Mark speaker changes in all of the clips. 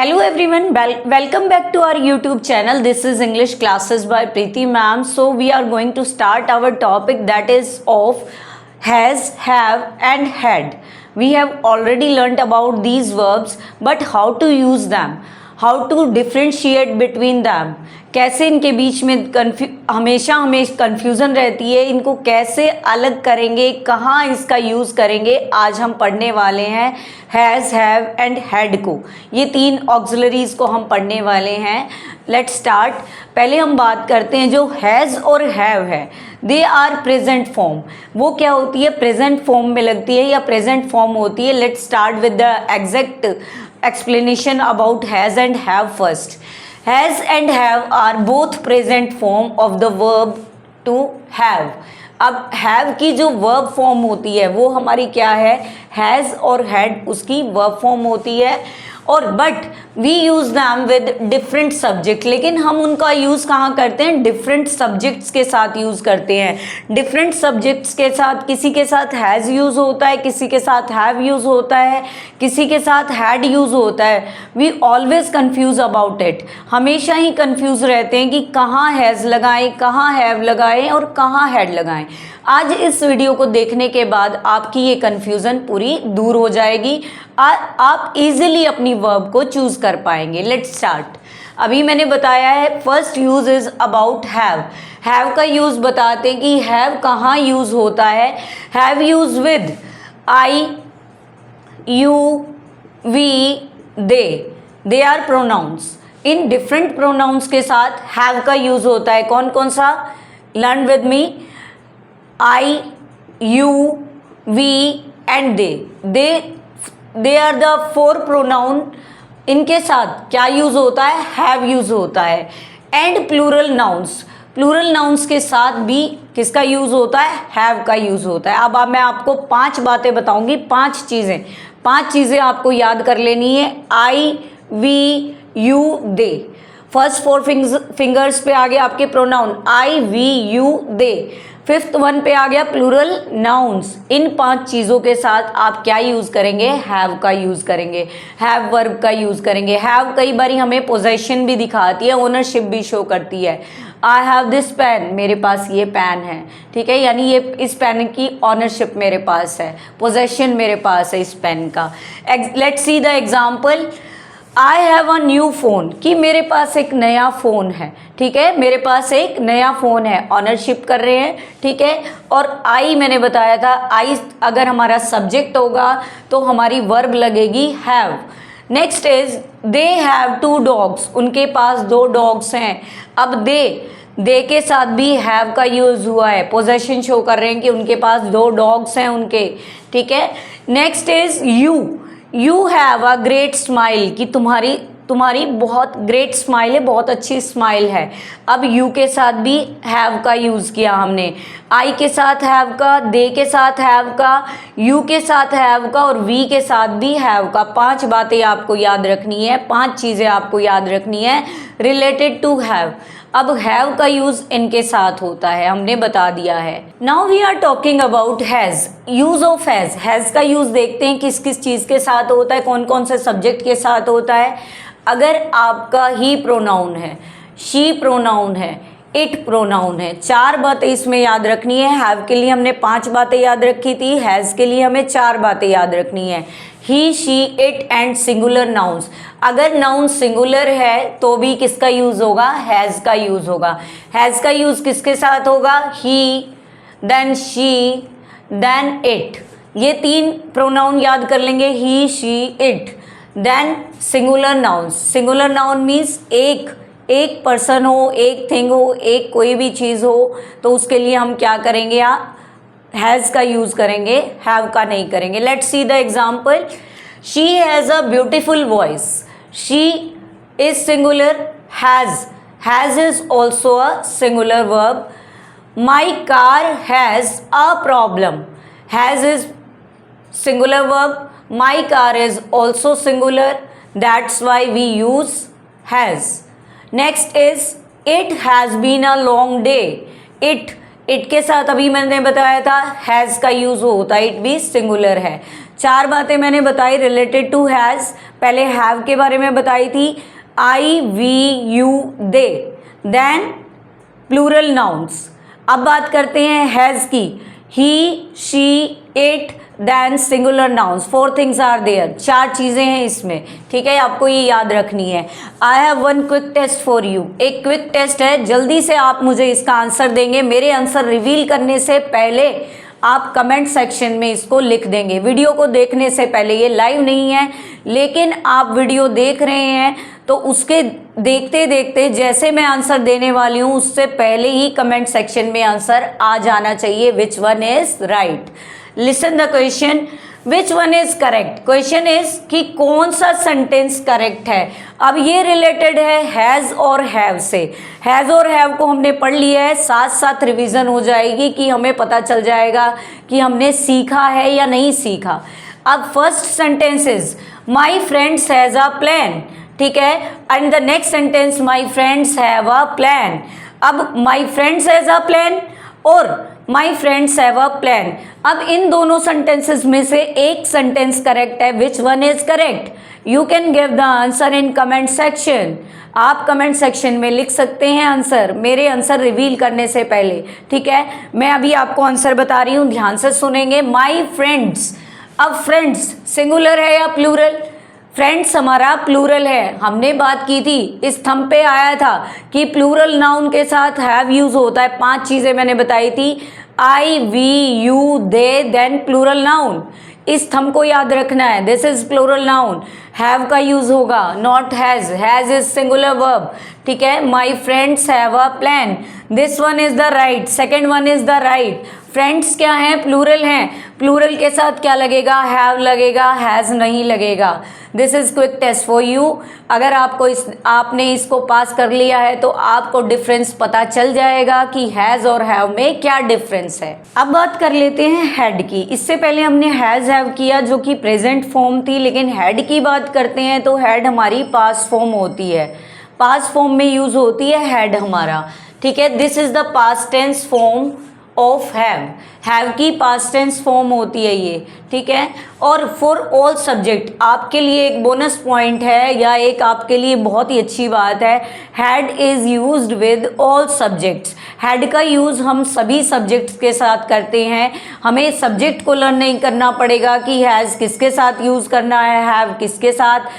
Speaker 1: Hello everyone, welcome back to our YouTube channel. This is English classes by Preeti ma'am. So we are going to start our topic that is of has, have and had. We have already learnt about these verbs, but how to use them, how to differentiate between them, कैसे इनके बीच में हमेशा हमें confusion रहती है, इनको कैसे अलग करेंगे, कहाँ इसका यूज़ करेंगे, आज हम पढ़ने वाले हैं हैज़, हैव एंड हैड को। ये तीन ऑक्सिलरीज़ को हम पढ़ने वाले हैं। Let's start. पहले हम बात करते हैं जो हैज़ और हैव है, दे आर प्रेजेंट फॉर्म। वो क्या होती है? प्रेजेंट फॉर्म में लगती है या प्रेजेंट फॉर्म होती है। Let's start with the exact explanation about has and have first. Has and have are both present form of the verb to have. अब have की जो verb form होती है वो हमारी क्या है? has और had उसकी verb form होती है। और but we use them with different subject, लेकिन हम उनका यूज़ कहाँ करते हैं? डिफरेंट सब्जेक्ट्स के साथ यूज़ करते हैं। डिफरेंट सब्जेक्ट्स के साथ किसी के साथ हैज़ यूज़ होता है, किसी के साथ हैव यूज़ होता है, किसी के साथ हैड यूज़ होता है। We always confuse about it. हमेशा ही कन्फ्यूज़ रहते हैं कि कहाँ हैज़ लगाएं, कहाँ हैव लगाएं और कहाँ हैड लगाएं। आज इस वीडियो को देखने के बाद आपकी ये कन्फ्यूज़न पूरी दूर हो जाएगी। आप इजीली अपनी वर्ब को चूज़ कर पाएंगे। Let's start. अभी मैंने बताया है first use is about have. Have का यूज़ बताते हैं कि हैव कहाँ यूज़ होता है। Have use with I, you, we, they are pronouns. इन डिफरेंट प्रोनाउंस के साथ हैव का यूज़ होता है। कौन कौन सा? Learn with me. I, you, we and they are the four pronoun। इनके साथ क्या यूज़ होता है? have यूज़ होता है। and plural nouns के साथ भी किसका यूज़ होता है? have का यूज़ होता है। अब मैं आपको 5 बातें बताऊंगी, 5 चीज़ें आपको याद कर लेनी है। I, we, you, they। First 4 fingers पे आ गया आपके pronoun I, we, you, they। 5th one पे आ गया प्लूरल नाउन्स। इन 5 चीज़ों के साथ आप क्या यूज़ करेंगे? हैव का यूज़ करेंगे, हैव वर्ब का यूज़ करेंगे। हैव कई बार हमें पोजेशन भी दिखाती है, ओनरशिप भी शो करती है। आई हैव दिस पेन, मेरे पास ये पेन है, ठीक है, यानी ये इस पेन की ऑनरशिप मेरे पास है, पोजेशन मेरे पास है इस पेन का। Let's see the example. I have a new phone, कि मेरे पास एक नया फ़ोन है, ठीक है, मेरे पास एक नया फ़ोन है, ऑनरशिप कर रहे हैं, ठीक है। और आई मैंने बताया था, आई अगर हमारा सब्जेक्ट होगा तो हमारी वर्ब लगेगी have. Next is they have 2 dogs, उनके पास 2 डॉग्स हैं। अब दे के साथ भी हैव का यूज़ हुआ है, पोजेशन शो कर रहे हैं कि उनके पास 2 डॉग्स हैं उनके, ठीक है। Next is you have a great smile, कि तुम्हारी बहुत ग्रेट स्माइल है, बहुत अच्छी स्माइल है। अब यू के साथ भी हैव का यूज़ किया हमने। आई के साथ हैव का, दे के साथ हैव का, यू के साथ हैव का और वी के साथ भी हैव का। 5 बातें आपको याद रखनी है, 5 चीज़ें आपको याद रखनी है रिलेटेड टू हैव। अब हैव का यूज़ इनके साथ होता है, हमने बता दिया है। Now we are talking about has. Use of has का यूज़ देखते हैं किस किस चीज़ के साथ होता है, कौन कौन से सब्जेक्ट के साथ होता है। अगर आपका ही प्रोनाउन है, शी प्रोनाउन है, इट प्रोनाउन है, 4 बातें इसमें याद रखनी है। हैव के लिए हमने 5 बातें याद रखी थी, हैज़ के लिए हमें 4 बातें याद रखनी है। He, she, it and singular nouns. अगर नाउन सिंगुलर है तो भी किसका यूज़ होगा? हैज़ का यूज़ होगा। हैज़ का यूज़ किसके साथ होगा? He, then she, then it. ये 3 प्रोनाउन याद कर लेंगे, he, she, it. Then singular nouns. Singular noun means एक पर्सन हो, एक थिंग हो, एक कोई भी चीज़ हो, तो उसके लिए हम क्या करेंगे? हैज़ का यूज़ करेंगे, हैव का नहीं करेंगे। Let's see the example. She has a beautiful voice. She is singular, has is also a singular verb. My car has a problem, has is singular verb, my car is also singular, that's why we use has. Next is it has been a long day. It के साथ अभी मैंने बताया था has का use होता है, it भी सिंगुलर है। 4 बातें मैंने बताई रिलेटेड टू हैज़। पहले हैव के बारे में बताई थी, I we you they, then plural nouns. अब बात करते हैं हैज़ की, he she it, then singular nouns. 4 things are there, 4 चीज़ें हैं इसमें, ठीक है, आपको ये याद रखनी है। I have one quick test for you, एक क्विक टेस्ट है, जल्दी से आप मुझे इसका आंसर देंगे। मेरे आंसर रिवील करने से पहले आप कमेंट सेक्शन में इसको लिख देंगे, वीडियो को देखने से पहले। ये लाइव नहीं है, लेकिन आप वीडियो देख रहे हैं तो उसके देखते देखते जैसे मैं आंसर देने वाली हूँ उससे पहले ही कमेंट सेक्शन में आंसर आ जाना चाहिए, which one is right. Listen the question, which one is correct. Question is कि कौन सा सेंटेंस करेक्ट है। अब ये रिलेटेड है हैज़ और हैव से। हैज़ और हैव को हमने पढ़ लिया है, साथ साथ रिवीजन हो जाएगी कि हमें पता चल जाएगा कि हमने सीखा है या नहीं सीखा। अब first sentence is my friends has a plan, ठीक है, and the next sentence my friends have a plan. अब my friends has a plan और my friends have a plan, अब इन दोनों सेंटेंसेस में से एक सेंटेंस करेक्ट है, which one is correct. You can give the answer in comment section. आप कमेंट सेक्शन में लिख सकते हैं आंसर, मेरे आंसर रिवील करने से पहले, ठीक है। मैं अभी आपको आंसर बता रही हूँ, ध्यान से सुनेंगे। माई फ्रेंड्स, अब फ्रेंड्स सिंगुलर है या प्लूरल। फ्रेंड्स हमारा प्लूरल है, हमने बात की थी, इस थंब पे आया था कि प्लूरल नाउन के साथ हैव यूज होता है। 5 चीजें मैंने बताई थी, I we you they, then plural noun. इस थंब को याद रखना है, this is plural noun. Have का यूज होगा, not has, has is singular verb, ठीक है। My friends have a plan, this one is the right, second one is the right. Friends क्या हैं, प्लूरल हैं, प्लूरल के साथ क्या लगेगा, हैव लगेगा, हैज़ नहीं लगेगा। This is quick test for you. अगर आपने इसको पास कर लिया है तो आपको डिफरेंस पता चल जाएगा कि हैज़ और हैव में क्या डिफरेंस है। अब बात कर लेते हैं हैड की। इससे पहले हमने हैज़ हैव किया जो कि प्रेजेंट फॉर्म थी, लेकिन हैड की बात करते हैं तो हैड हमारी पास्ट फॉर्म होती है, पास्ट फॉर्म में यूज होती है हैड हमारा, ठीक है। This is the past tense form of have की पास्ट टेंस फॉर्म होती है ये, ठीक है। और फॉर ऑल सब्जेक्ट, आपके लिए एक बोनस पॉइंट है या एक आपके लिए बहुत ही अच्छी बात है, had is used with all subjects. Had का यूज हम सभी सब्जेक्ट्स के साथ करते हैं, हमें सब्जेक्ट को लर्न नहीं करना पड़ेगा कि हैज़ किसके साथ यूज करना है, हैव किसके साथ।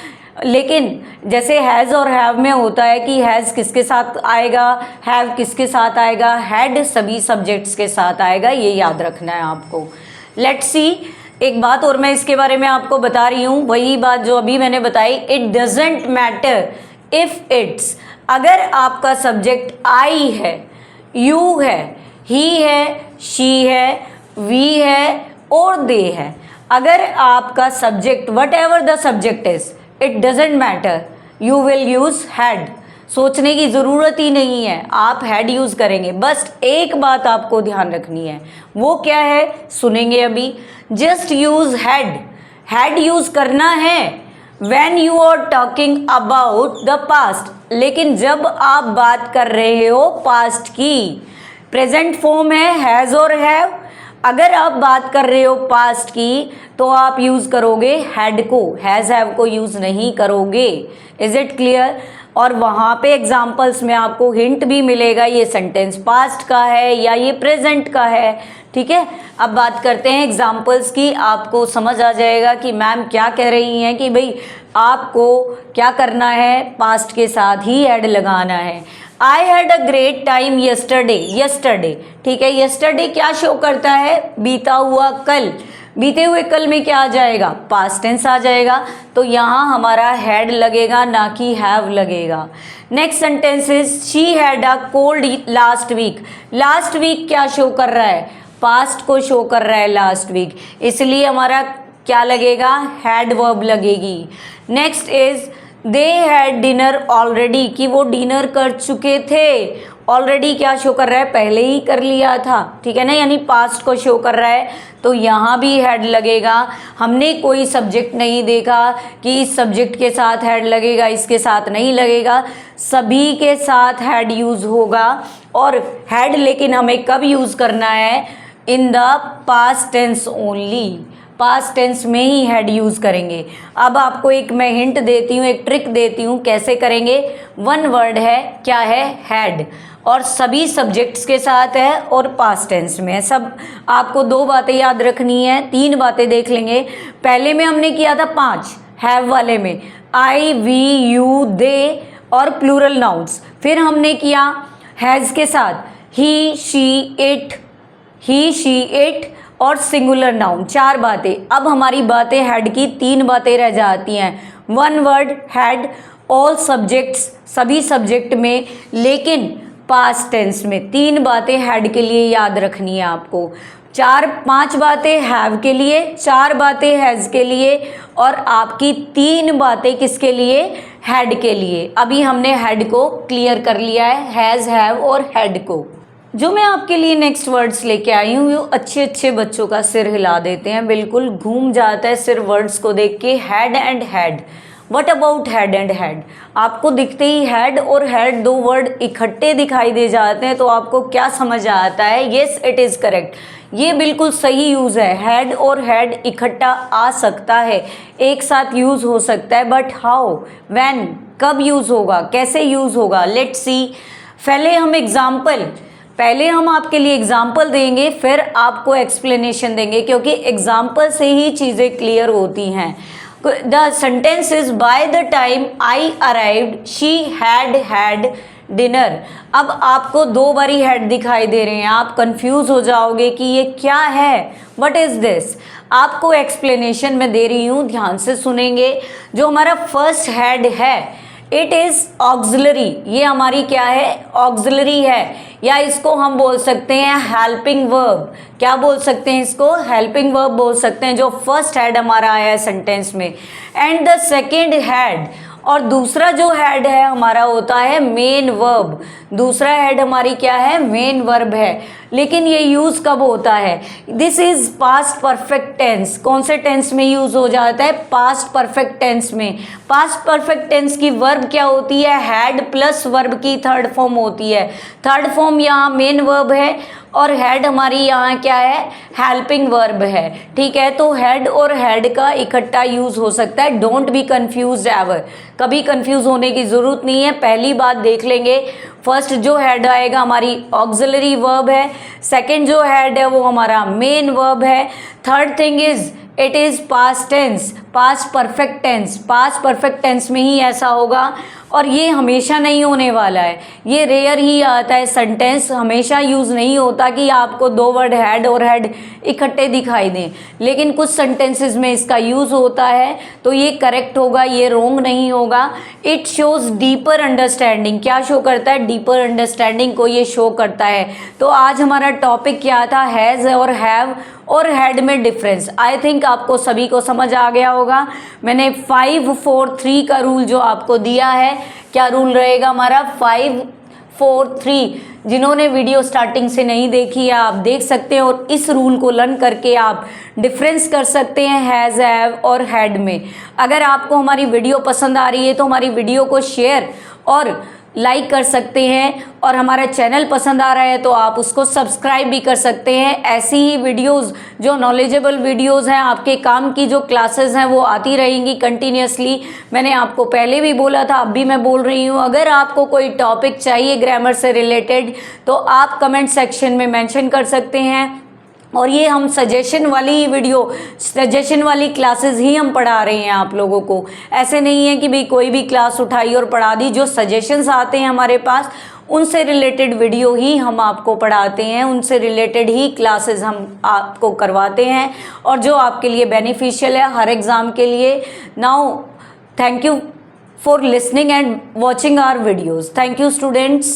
Speaker 1: लेकिन जैसे हैज़ और हैव में होता है कि हैज़ किसके साथ आएगा, हैव किसके साथ आएगा, हैड सभी सब्जेक्ट्स के साथ आएगा, ये याद रखना है आपको। लेट्स सी, एक बात और मैं इसके बारे में आपको बता रही हूँ, वही बात जो अभी मैंने बताई, it doesn't matter if it's. अगर आपका सब्जेक्ट आई है, यू है, ही है, शी है, वी है और दे है, अगर आपका subject what ever the subject is, it doesn't matter, you will use had. सोचने की ज़रूरत ही नहीं है, आप हैड यूज़ करेंगे। बस एक बात आपको ध्यान रखनी है, वो क्या है सुनेंगे अभी। Just use had, had use करना है when you are talking about the past, लेकिन जब आप बात कर रहे हो पास्ट की। प्रेजेंट फॉर्म है हैज़ और हैव, अगर आप बात कर रहे हो पास्ट की तो आप यूज़ करोगे हैड को, हैज़ हैव को यूज़ नहीं करोगे। Is it clear? और वहाँ पे एग्जाम्पल्स में आपको हिंट भी मिलेगा ये सेंटेंस पास्ट का है या ये प्रेजेंट का है, ठीक है। अब बात करते हैं एग्जाम्पल्स की, आपको समझ आ जाएगा कि मैम क्या कह रही हैं कि भाई आपको क्या करना है, पास्ट के साथ ही ऐड लगाना है। I had a great time yesterday, yesterday, ठीक है। यस्टरडे क्या शो करता है, बीता हुआ कल, बीते हुए कल में क्या आ जाएगा, पास्ट टेंस आ जाएगा, तो यहाँ हमारा हैड लगेगा ना कि हैव लगेगा। Next sentence is she had a cold last week, last week क्या शो कर रहा है, पास्ट को शो कर रहा है लास्ट वीक, इसलिए हमारा क्या लगेगा, हैड वर्ब लगेगी। Next is they had dinner already, कि वो डिनर कर चुके थे। ऑलरेडी क्या शो कर रहा है, पहले ही कर लिया था, ठीक है ना, यानी पास्ट को शो कर रहा है, तो यहाँ भी हैड लगेगा। हमने कोई सब्जेक्ट नहीं देखा कि इस सब्जेक्ट के साथ हैड लगेगा, इसके साथ नहीं लगेगा, सभी के साथ हैड यूज़ होगा। और हैड लेकिन हमें कब यूज़ करना है, in the past tense only, past tense में ही हैड यूज़ करेंगे। अब आपको एक मैं हिंट देती हूँ, एक ट्रिक देती हूँ कैसे करेंगे। वन वर्ड है, क्या है, हैड, और सभी सब्जेक्ट्स के साथ है और पास्ट टेंस में है। सब आपको 2 बातें याद रखनी है, 3 बातें देख लेंगे। पहले में हमने किया था 5 हैव वाले में, आई, वी, यू, दे और प्लूरल नाउन्स। फिर हमने किया हैज़ के साथ ही, she, it, he, she, it और सिंगुलर नाउन, 4 बातें। अब हमारी बातें हैड की 3 बातें रह जाती हैं। One word had, all subjects, सभी सब्जेक्ट में, लेकिन पास्ट टेंस में। 3 बातें हैड के लिए याद रखनी है आपको, 5 बातें हैव के लिए, 4 बातें हैज़ के लिए और आपकी 3 बातें किसके लिए, हैड के लिए। अभी हमने हैड को क्लियर कर लिया है, हैज़, हैव और हैड को। जो मैं आपके लिए नेक्स्ट वर्ड्स लेके आई हूँ, वो अच्छे अच्छे बच्चों का सिर हिला देते हैं, बिल्कुल घूम जाता है सिर वर्ड्स को देख के। Had and had, what about had and had? आपको दिखते ही हैड और हैड 2 वर्ड इकट्ठे दिखाई दे जाते हैं तो आपको क्या समझ आता है? येस, इट इज़ करेक्ट, ये बिल्कुल सही यूज़ है। हैड और हैड इकट्ठा आ सकता है, एक साथ यूज़ हो सकता है, बट हाउ, व्हेन, कब यूज़ होगा, कैसे यूज़ होगा? Let's see. पहले हम आपके लिए एग्जाम्पल देंगे, फिर आपको एक्सप्लेनेशन देंगे, क्योंकि एग्जाम्पल से ही चीज़ें क्लियर होती हैं। The sentence is by the time I arrived she had had dinner. अब आपको 2 बारी हैड दिखाई दे रहे हैं, आप कंफ्यूज हो जाओगे कि ये क्या है, व्हाट इज दिस। आपको एक्सप्लेनेशन मैं दे रही हूँ, ध्यान से सुनेंगे। जो हमारा फर्स्ट हैड है, इट इज़ ऑक्सिलरी, ये हमारी क्या है, ऑक्सिलरी है, या इसको हम बोल सकते हैं हेल्पिंग वर्ब। क्या बोल सकते हैं इसको? हेल्पिंग वर्ब बोल सकते हैं, जो फर्स्ट हैड हमारा आया है सेंटेंस में। एंड द सेकेंड हैड, और दूसरा जो हैड है हमारा होता है मेन वर्ब। दूसरा हैड हमारी क्या है, मेन वर्ब है। लेकिन ये यूज़ कब होता है? This is past perfect tense. कौन से टेंस में यूज़ हो जाता है? पास्ट परफेक्ट टेंस में। पास्ट परफेक्ट टेंस की वर्ब क्या होती है? हैड प्लस वर्ब की थर्ड फॉर्म होती है। थर्ड फॉर्म यहाँ मेन वर्ब है और हैड हमारी यहाँ क्या है, हेल्पिंग वर्ब है। ठीक है, तो हैड और हैड का इकट्ठा यूज़ हो सकता है। डोंट बी कन्फ्यूज एवर, कभी कंफ्यूज होने की ज़रूरत नहीं है। पहली बात देख लेंगे, फर्स्ट जो हैड आएगा हमारी ऑक्सिलरी वर्ब है, सेकंड जो हैड है वो हमारा मेन वर्ब है, third thing is it is past tense, past perfect tense. Past perfect tense में ही ऐसा होगा और ये हमेशा नहीं होने वाला है, ये रेयर ही आता है सेंटेंस, हमेशा यूज़ नहीं होता कि आपको 2 वर्ड हैड और हैड इकट्ठे दिखाई दें। लेकिन कुछ सेंटेंसेस में इसका यूज़ होता है तो ये करेक्ट होगा, ये रॉन्ग नहीं होगा। इट शोज़ डीपर अंडरस्टैंडिंग, क्या शो करता है? डीपर अंडरस्टैंडिंग को ये शो करता है। तो आज हमारा टॉपिक क्या था? हैज़ और हैव और हैड में डिफरेंस। आई थिंक आपको सभी को समझ आ गया होगा। मैंने 5 4 3 का रूल जो आपको दिया है, क्या रूल रहेगा हमारा? 5 4 3। जिन्होंने वीडियो स्टार्टिंग से नहीं देखी है आप देख सकते हैं और इस रूल को लर्न करके आप डिफरेंस कर सकते हैं हैज़, हैव और हैड में। अगर आपको हमारी वीडियो पसंद आ रही है तो हमारी वीडियो को शेयर और लाइक कर सकते हैं, और हमारा चैनल पसंद आ रहा है तो आप उसको सब्सक्राइब भी कर सकते हैं। ऐसी ही वीडियोस जो नॉलेजेबल वीडियोस हैं, आपके काम की जो क्लासेस हैं वो आती रहेंगी कंटिन्यूसली। मैंने आपको पहले भी बोला था, अब भी मैं बोल रही हूँ, अगर आपको कोई टॉपिक चाहिए ग्रामर से रिलेटेड तो आप कमेंट सेक्शन में मेंशन कर सकते हैं। और ये हम सजेशन वाली वीडियो, सजेशन वाली क्लासेस ही हम पढ़ा रहे हैं आप लोगों को। ऐसे नहीं है कि भाई कोई भी क्लास उठाई और पढ़ा दी। जो सजेशंस आते हैं हमारे पास उनसे रिलेटेड वीडियो ही हम आपको पढ़ाते हैं, उनसे रिलेटेड ही क्लासेस हम आपको करवाते हैं और जो आपके लिए बेनिफिशियल है हर एग्ज़ाम के लिए। Now thank you for listening and watching our videos. Thank you students.